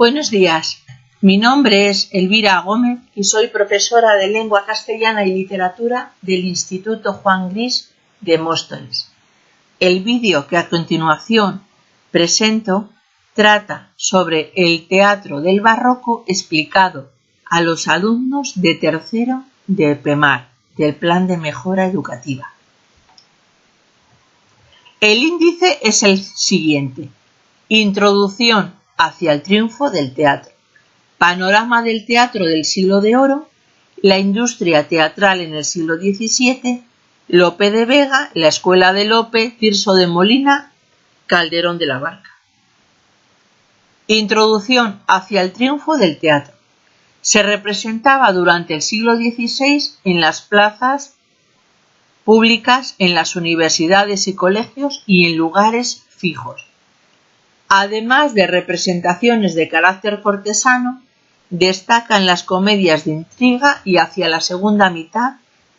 Buenos días, mi nombre es Elvira Gómez y soy profesora de Lengua Castellana y Literatura del Instituto Juan Gris de Móstoles. El vídeo que a continuación presento trata sobre el teatro del barroco explicado a los alumnos de tercero de PEMAR, del Plan de Mejora Educativa. El índice es el siguiente: Introducción hacia el triunfo del teatro, panorama del teatro del siglo de oro, la industria teatral en el siglo XVII, Lope de Vega, la escuela de Lope, Tirso de Molina, Calderón de la Barca. Introducción hacia el triunfo del teatro. Se representaba durante el siglo XVI en las plazas públicas, en las universidades y colegios y en lugares fijos. Además de representaciones de carácter cortesano, destacan las comedias de intriga y hacia la segunda mitad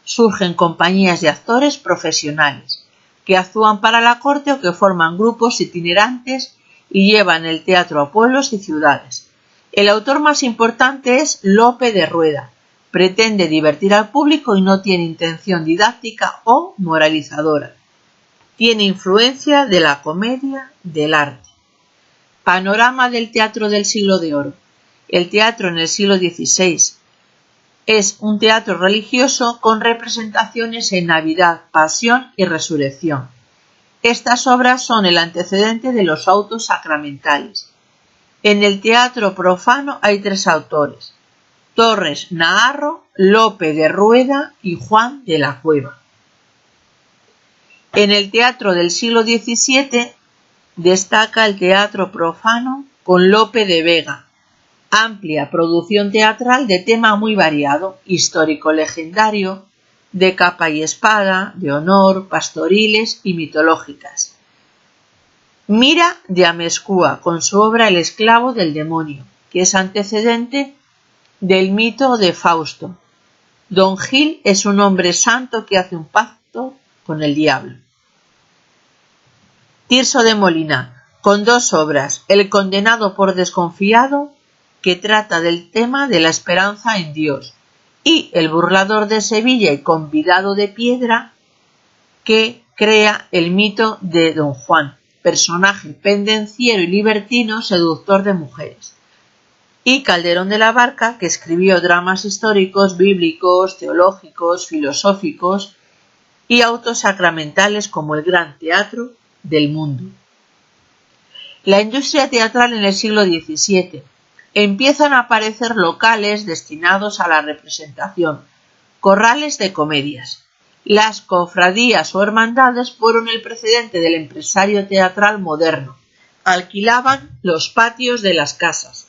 surgen compañías de actores profesionales que actúan para la corte o que forman grupos itinerantes y llevan el teatro a pueblos y ciudades. El autor más importante es Lope de Rueda. Pretende divertir al público y no tiene intención didáctica o moralizadora. Tiene influencia de la comedia del arte. Panorama del teatro del siglo de oro. El teatro en el siglo XVI es un teatro religioso con representaciones en Navidad, Pasión y Resurrección. Estas obras son el antecedente de los autos sacramentales. En el teatro profano hay tres autores: Torres Naharro, Lope de Rueda y Juan de la Cueva. En el teatro del siglo XVII destaca el teatro profano con Lope de Vega, amplia producción teatral de tema muy variado, histórico-legendario, de capa y espada, de honor, pastoriles y mitológicas. Mira de Amezcua con su obra El esclavo del demonio, que es antecedente del mito de Fausto. Don Gil es un hombre santo que hace un pacto con el diablo. Tirso de Molina, con dos obras: El condenado por desconfiado, que trata del tema de la esperanza en Dios, y El burlador de Sevilla y convidado de piedra, que crea el mito de Don Juan, personaje pendenciero y libertino, seductor de mujeres. Y Calderón de la Barca, que escribió dramas históricos, bíblicos, teológicos, filosóficos y autos sacramentales como el gran teatro del mundo. La industria teatral en el siglo XVII. Empiezan a aparecer locales destinados a la representación, corrales de comedias. Las cofradías o hermandades fueron el precedente del empresario teatral moderno. Alquilaban los patios de las casas,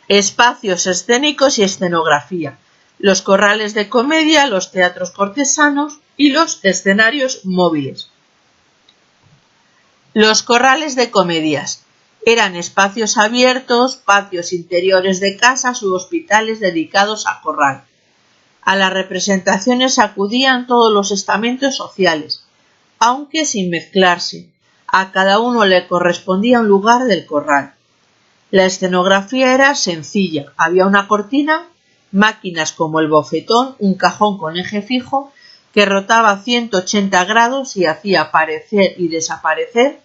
espacios escénicos y escenografía, los corrales de comedia, los teatros cortesanos y los escenarios móviles. Los corrales de comedias eran espacios abiertos, patios interiores de casas u hospitales dedicados a corral. A las representaciones acudían todos los estamentos sociales, aunque sin mezclarse. A cada uno le correspondía un lugar del corral. La escenografía era sencilla. Había una cortina, máquinas como el bofetón, un cajón con eje fijo que rotaba 180 grados y hacía aparecer y desaparecer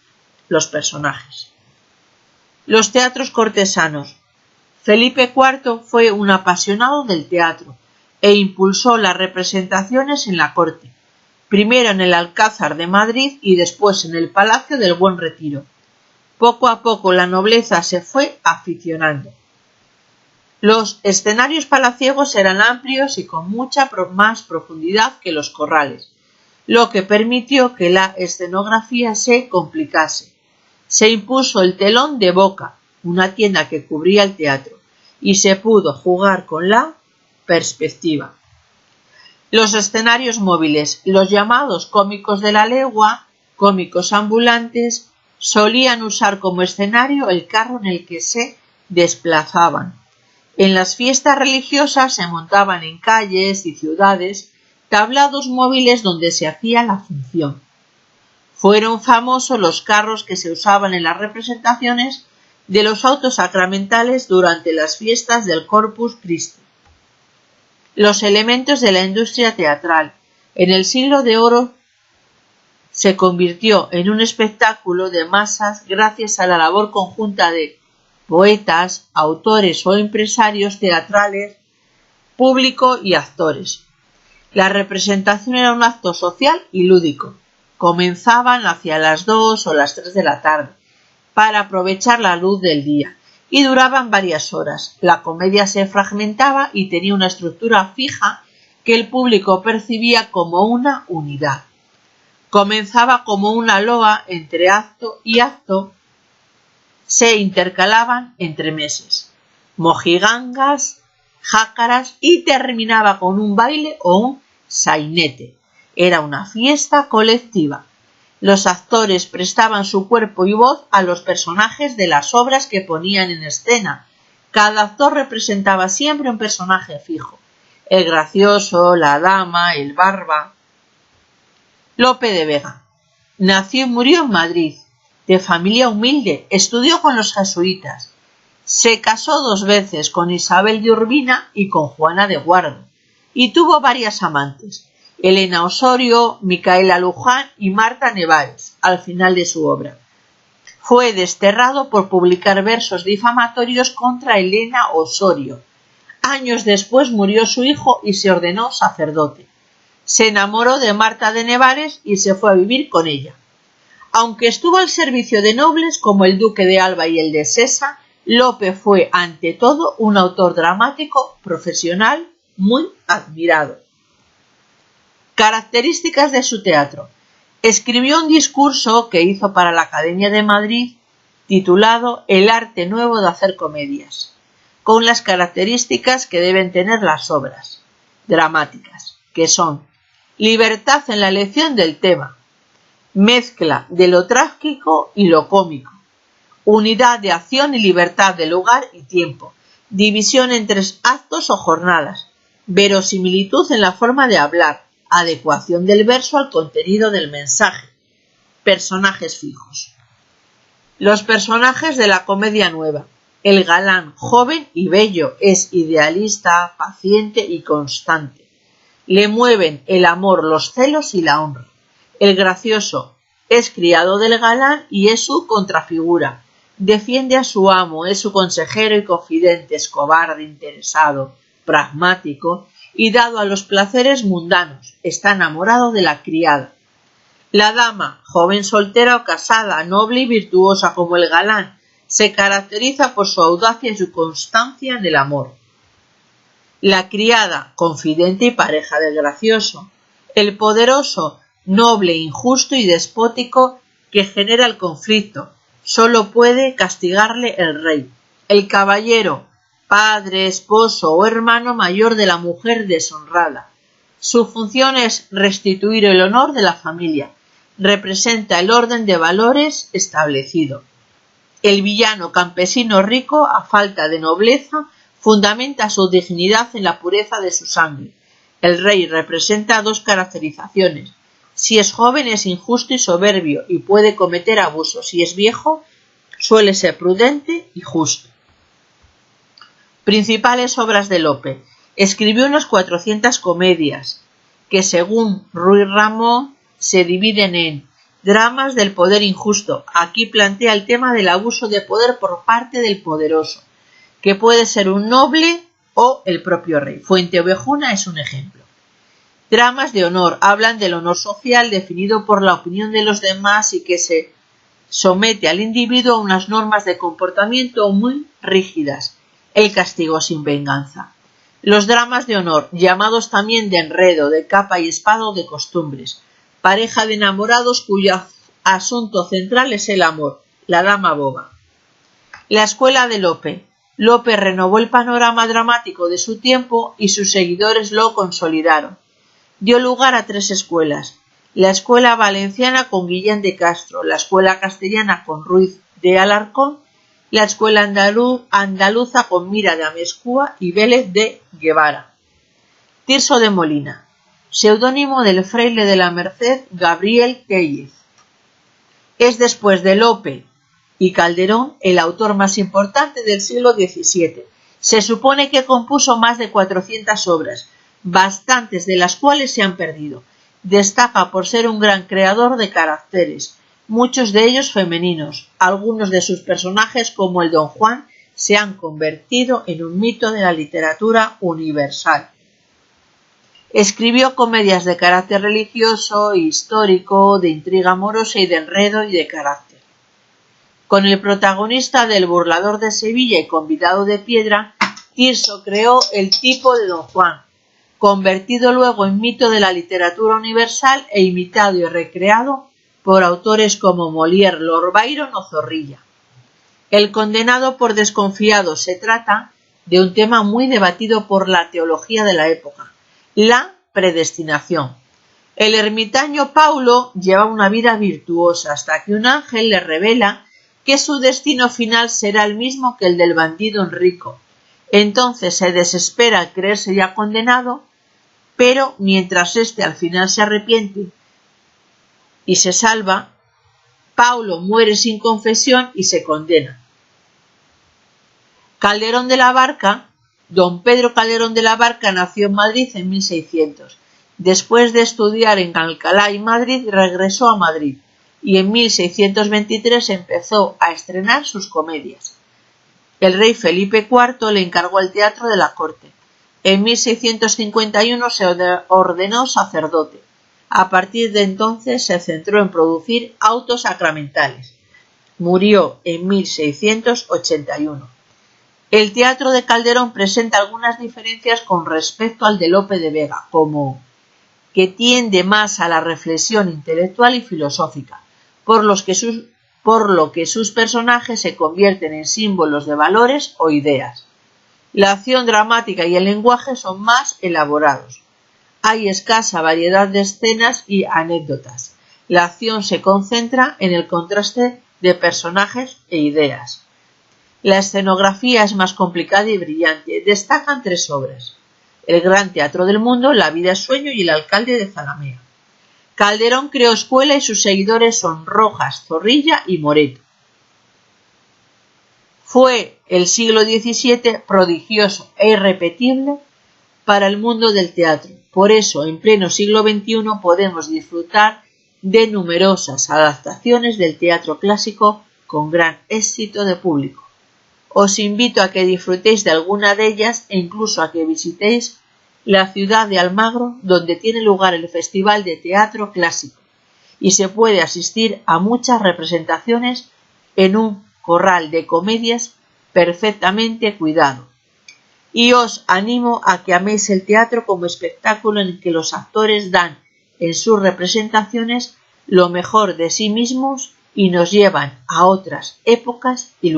los personajes. Los teatros cortesanos. Felipe IV fue un apasionado del teatro e impulsó las representaciones en la corte, primero en el Alcázar de Madrid y después en el Palacio del Buen Retiro. Poco a poco la nobleza se fue aficionando. Los escenarios palaciegos eran amplios y con mucha más profundidad que los corrales, lo que permitió que la escenografía se complicase. Se impuso el telón de boca, una tienda que cubría el teatro, y se pudo jugar con la perspectiva. Los escenarios móviles, los llamados cómicos de la legua, cómicos ambulantes, solían usar como escenario el carro en el que se desplazaban. En las fiestas religiosas se montaban en calles y ciudades tablados móviles donde se hacía la función. Fueron famosos los carros que se usaban en las representaciones de los autos sacramentales durante las fiestas del Corpus Christi. Los elementos de la industria teatral. En el Siglo de Oro se convirtió en un espectáculo de masas gracias a la labor conjunta de poetas, autores o empresarios teatrales, público y actores. La representación era un acto social y lúdico. Comenzaban hacia las 2 o las 3 de la tarde, para aprovechar la luz del día, y duraban varias horas. La comedia se fragmentaba y tenía una estructura fija que el público percibía como una unidad. Comenzaba como una loa entre acto y acto, se intercalaban entremeses, mojigangas, jácaras y terminaba con un baile o un sainete. Era una fiesta colectiva. Los actores prestaban su cuerpo y voz a los personajes de las obras que ponían en escena. Cada actor representaba siempre un personaje fijo: el gracioso, la dama, el barba. Lope de Vega nació y murió en Madrid, de familia humilde, estudió con los jesuitas. Se casó 2 veces, con Isabel de Urbina y con Juana de Guardo, y tuvo varias amantes: Elena Osorio, Micaela Luján y Marta Nevares, al final de su obra. Fue desterrado por publicar versos difamatorios contra Elena Osorio. Años después murió su hijo y se ordenó sacerdote. Se enamoró de Marta de Nevares y se fue a vivir con ella. Aunque estuvo al servicio de nobles como el duque de Alba y el de Sesa, Lope fue ante todo un autor dramático profesional muy admirado. Características de su teatro. Escribió un discurso que hizo para la Academia de Madrid titulado El arte nuevo de hacer comedias, con las características que deben tener las obras dramáticas, que son: libertad en la elección del tema, mezcla de lo trágico y lo cómico, unidad de acción y libertad de lugar y tiempo, división en 3 actos o jornadas, verosimilitud en la forma de hablar, adecuación del verso al contenido del mensaje, personajes fijos. Los personajes de la comedia nueva. El galán, joven y bello, es idealista, paciente y constante. Le mueven el amor, los celos y la honra. El gracioso es criado del galán y es su contrafigura. Defiende a su amo, es su consejero y confidente, es cobarde, interesado, pragmático y dado a los placeres mundanos. Está enamorado de la criada. La dama, joven soltera o casada, noble y virtuosa como el galán, se caracteriza por su audacia y su constancia en el amor. La criada, confidente y pareja del gracioso. El poderoso, noble, injusto y despótico, que genera el conflicto. Solo puede castigarle el rey. El caballero, padre, esposo o hermano mayor de la mujer deshonrada. Su función es restituir el honor de la familia. Representa el orden de valores establecido. El villano campesino rico, a falta de nobleza, fundamenta su dignidad en la pureza de su sangre. El rey representa 2 caracterizaciones. Si es joven es injusto y soberbio y puede cometer abusos. Si es viejo, suele ser prudente y justo. Principales obras de Lope. Escribió unas 400 comedias, que según Ruiz Ramón se dividen en: dramas del poder injusto. Aquí plantea el tema del abuso de poder por parte del poderoso, que puede ser un noble o el propio rey. Fuente Ovejuna es un ejemplo. Dramas de honor. Hablan del honor social definido por la opinión de los demás y que se somete al individuo a unas normas de comportamiento muy rígidas. El castigo sin venganza. Los dramas de honor, llamados también de enredo, de capa y espada o de costumbres. Pareja de enamorados cuyo asunto central es el amor. La dama boba. La escuela de Lope. Lope renovó el panorama dramático de su tiempo y sus seguidores lo consolidaron. Dio lugar a 3 escuelas: la escuela valenciana con Guillén de Castro, la escuela castellana con Ruiz de Alarcón, la escuela andaluza con Mira de Amezcua y Vélez de Guevara. Tirso de Molina, seudónimo del fraile de la Merced Gabriel Tellez. Es después de Lope y Calderón el autor más importante del siglo XVII. Se supone que compuso más de 400 obras, bastantes de las cuales se han perdido. Destaca por ser un gran creador de caracteres, muchos de ellos femeninos. Algunos de sus personajes, como el Don Juan, se han convertido en un mito de la literatura universal. Escribió comedias de carácter religioso, histórico, de intriga amorosa y de enredo y de carácter. Con el protagonista del Burlador de Sevilla y Convidado de Piedra, Tirso creó el tipo de Don Juan, convertido luego en mito de la literatura universal e imitado y recreado por autores como Molière, Lord Byron o Zorrilla. El condenado por desconfiado se trata de un tema muy debatido por la teología de la época, la predestinación. El ermitaño Paulo lleva una vida virtuosa hasta que un ángel le revela que su destino final será el mismo que el del bandido Enrico. Entonces se desespera al creerse ya condenado, pero mientras éste al final se arrepiente y se salva, Paulo muere sin confesión y se condena. Calderón de la Barca, don Pedro Calderón de la Barca, nació en Madrid en 1600. Después de estudiar en Alcalá y Madrid, regresó a Madrid y en 1623 empezó a estrenar sus comedias. El rey Felipe IV le encargó el teatro de la corte. En 1651 se ordenó sacerdote. A partir de entonces se centró en producir autos sacramentales. Murió en 1681. El teatro de Calderón presenta algunas diferencias con respecto al de Lope de Vega, como que tiende más a la reflexión intelectual y filosófica, por lo que sus personajes se convierten en símbolos de valores o ideas. La acción dramática y el lenguaje son más elaborados. Hay escasa variedad de escenas y anécdotas. La acción se concentra en el contraste de personajes e ideas. La escenografía es más complicada y brillante. Destacan 3 obras: El Gran Teatro del Mundo, La vida es sueño y El alcalde de Zalamea. Calderón creó escuela y sus seguidores son Rojas, Zorrilla y Moreto. Fue el siglo XVII prodigioso e irrepetible para el mundo del teatro. Por eso, en pleno siglo XXI podemos disfrutar de numerosas adaptaciones del teatro clásico con gran éxito de público. Os invito a que disfrutéis de alguna de ellas e incluso a que visitéis la ciudad de Almagro, donde tiene lugar el Festival de Teatro Clásico, y se puede asistir a muchas representaciones en un corral de comedias perfectamente cuidado. Y os animo a que améis el teatro como espectáculo en el que los actores dan en sus representaciones lo mejor de sí mismos y nos llevan a otras épocas y lugares.